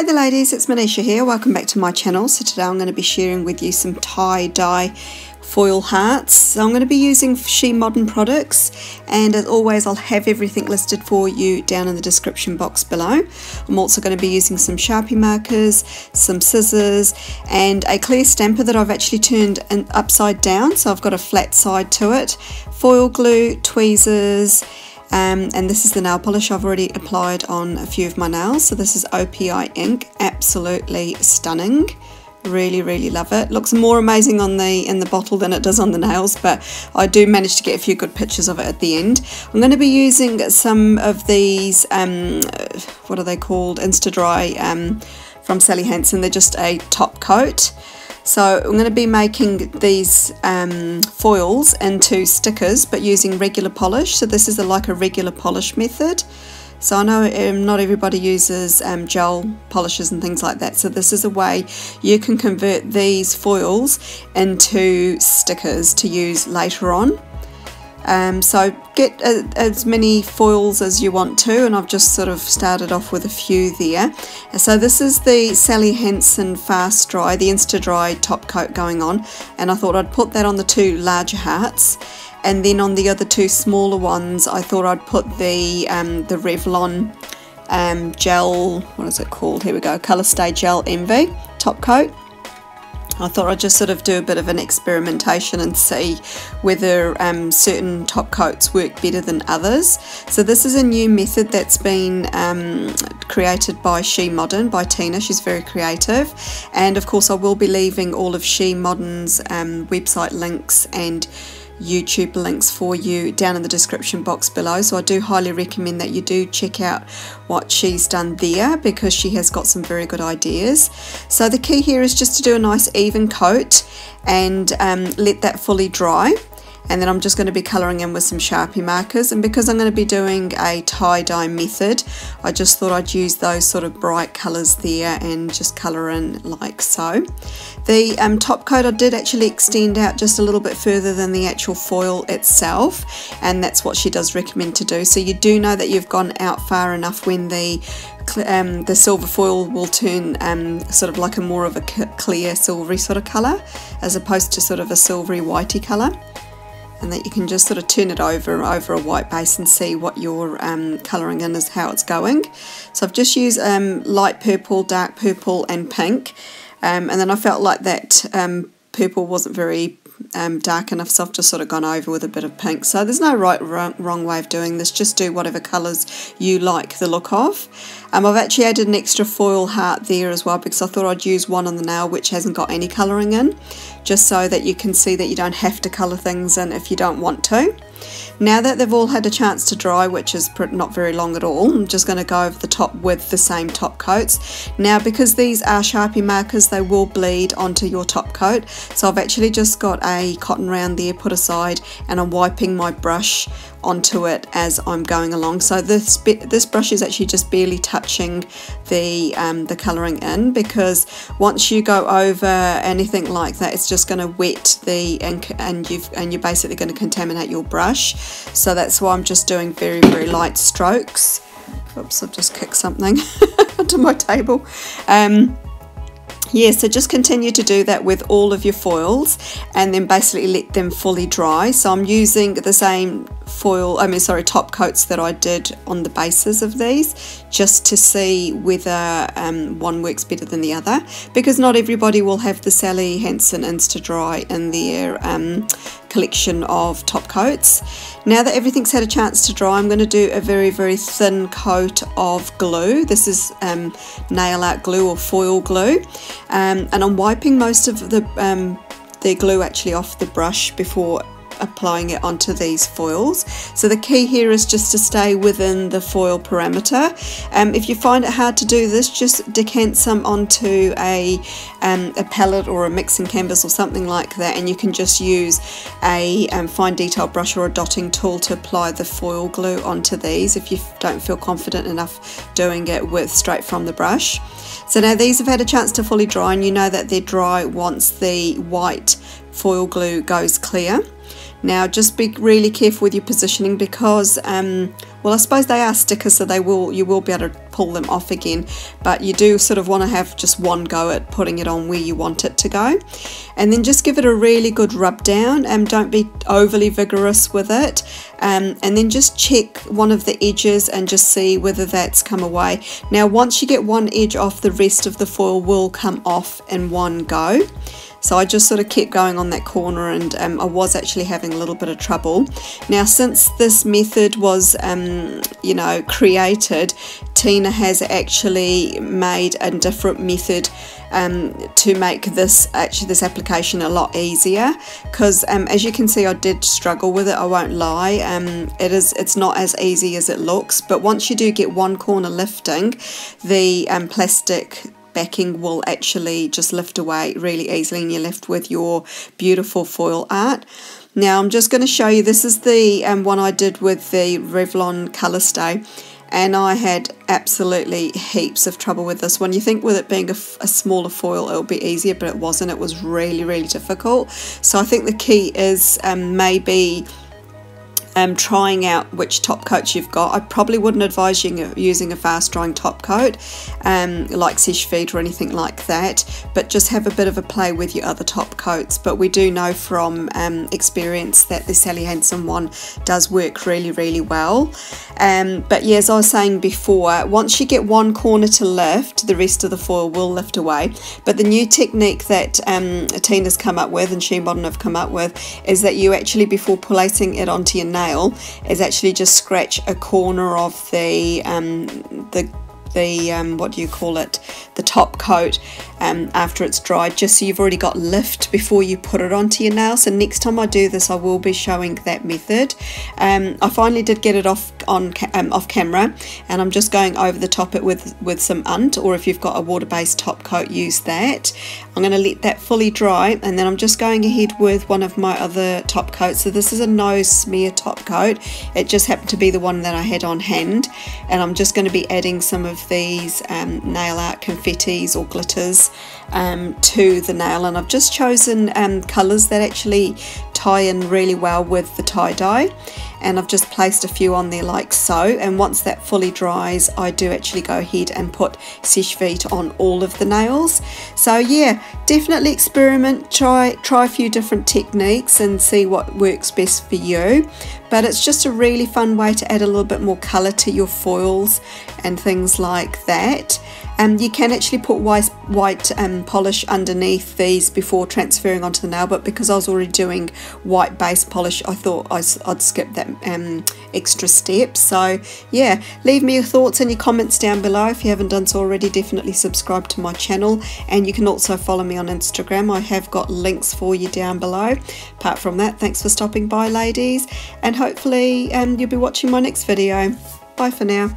Hi there ladies, it's Manisha here. Welcome back to my channel. So today I'm going to be sharing with you some tie-dye foil hearts. So I'm going to be using She Modern products, and as always I'll have everything listed for you down in the description box below. I'm also going to be using some Sharpie markers, some scissors, and a clear stamper that I've actually turned upside down, so I've got a flat side to it, foil glue, tweezers, and this is the nail polish I've already applied on a few of my nails. So this is OPI ink, absolutely stunning. Really love it. Looks more amazing on in the bottle than it does on the nails, but I do manage to get a few good pictures of it at the end. I'm going to be using some of these, what are they called? Insta Dry from Sally Hansen. They're just a top coat. So I'm going to be making these foils into stickers, but using regular polish. So this is like a regular polish method. So I know not everybody uses gel polishes and things like that. So this is a way you can convert these foils into stickers to use later on. So get as many foils as you want to, and I've just sort of started off with a few there. So this is the Sally Hansen Fast Dry, the Insta Dry top coat going on, and I thought I'd put that on the two larger hearts, and then on the other two smaller ones I thought I'd put the Revlon gel, what is it called, here we go, Colourstay Gel Envy top coat. I thought I'd just sort of do a bit of an experimentation and see whether certain top coats work better than others. So this is a new method that's been created by She Modern, by Tina. She's very creative, and of course I will be leaving all of She Modern's website links and YouTube links for you down in the description box below, so I do highly recommend that you do check out what she's done there, because she has got some very good ideas. So the key here is just to do a nice even coat and let that fully dry, and then I'm just going to be colouring in with some Sharpie markers. And because I'm going to be doing a tie-dye method, I just thought I'd use those sort of bright colours there and just colour in like so. The top coat I did actually extend out just a little bit further than the actual foil itself, and that's what she does recommend to do. So you do know that you've gone out far enough when the silver foil will turn sort of like a more of a clear silvery sort of colour, as opposed to sort of a silvery whitey colour. And that you can just sort of turn it over a white base and see what you're colouring in is how it's going. So I've just used light purple, dark purple and pink, and then I felt like that purple wasn't very dark enough, so I've just sort of gone over with a bit of pink. So there's no right or wrong way of doing this, just do whatever colours you like the look of. I've actually added an extra foil heart there as well, because I thought I'd use one on the nail which hasn't got any colouring in, just so that you can see that you don't have to colour things in if you don't want to. Now that they've all had a chance to dry, which is not very long at all, I'm just going to go over the top with the same top coats. Now because these are Sharpie markers, they will bleed onto your top coat, so I've actually just got a cotton round there put aside, and I'm wiping my brush onto it as I'm going along. So this brush is actually just barely touching the colouring in, because once you go over anything like that, it's just going to wet the ink, and you're basically going to contaminate your brush. So that's why I'm just doing very light strokes. Oops, I've just kicked something onto my table. Yeah, so just continue to do that with all of your foils, and then basically let them fully dry. So I'm using the same top coats that I did on the bases of these, just to see whether one works better than the other, because not everybody will have the Sally Hansen Insta Dry in their collection of top coats. Now that everything's had a chance to dry, I'm going to do a very thin coat of glue. This is nail art glue or foil glue, and I'm wiping most of the glue actually off the brush before applying it onto these foils. So the key here is just to stay within the foil parameter. If you find it hard to do this, just decant some onto a palette or a mixing canvas or something like that, and you can just use a fine detail brush or a dotting tool to apply the foil glue onto these if you don't feel confident enough doing it straight from the brush. So now these have had a chance to fully dry, and you know that they're dry once the white foil glue goes clear. Now just be really careful with your positioning because well, I suppose they are stickers, so you will be able to pull them off again, but you do sort of want to have just one go at putting it on where you want it to go. And then just give it a really good rub down, and don't be overly vigorous with it, and then just check one of the edges and just see whether that's come away. Now once you get one edge off, the rest of the foil will come off in one go. So I just sort of kept going on that corner, and I was actually having a little bit of trouble. Now since this method was you know, created, Tina has actually made a different method to make this application a lot easier, because as you can see, I did struggle with it, I won't lie. It's not as easy as it looks, but once you do get one corner lifting, the plastic backing will actually just lift away really easily, and you're left with your beautiful foil art. Now I'm just going to show you, this is the one I did with the Revlon Colourstay, and I had absolutely heaps of trouble with this one. You think with it being a smaller foil it'll be easier, but it wasn't. It was really difficult. So I think the key is maybe trying out which top coats you've got. I probably wouldn't advise you using a fast drying top coat like Seche Vite or anything like that, but just have a bit of a play with your other top coats. But we do know from experience that the Sally Hansen one does work really well. But yeah, as I was saying before, once you get one corner to lift, the rest of the foil will lift away. But the new technique that Tina's come up with and Shein Modern have come up with is that you actually, before placing it onto your nail, is actually just scratch a corner of the what do you call it, the top coat after it's dried, just so you've already got lift before you put it onto your nail. So next time I do this, I will be showing that method. I finally did get it off camera, and I'm just going over the top it with some unt, or if you've got a water-based top coat, use that. I'm going to let that fully dry, and then I'm just going ahead with one of my other top coats. So this is a no smear top coat. It just happened to be the one that I had on hand, and I'm just going to be adding some of these nail art confettis or glitters to the nail, and I've just chosen colours that actually tie in really well with the tie-dye, and I've just placed a few on there like so. And once that fully dries, I do actually go ahead and put Seche Vite on all of the nails. So yeah, definitely experiment, try a few different techniques and see what works best for you. But it's just a really fun way to add a little bit more colour to your foils and things like that. You can actually put white polish underneath these before transferring onto the nail, but because I was already doing white base polish, I thought I'd skip that extra step. So yeah, leave me your thoughts and your comments down below. If you haven't done so already, definitely subscribe to my channel, and you can also follow me on Instagram. I have got links for you down below. Apart from that, thanks for stopping by, ladies, and hopefully you'll be watching my next video. Bye for now.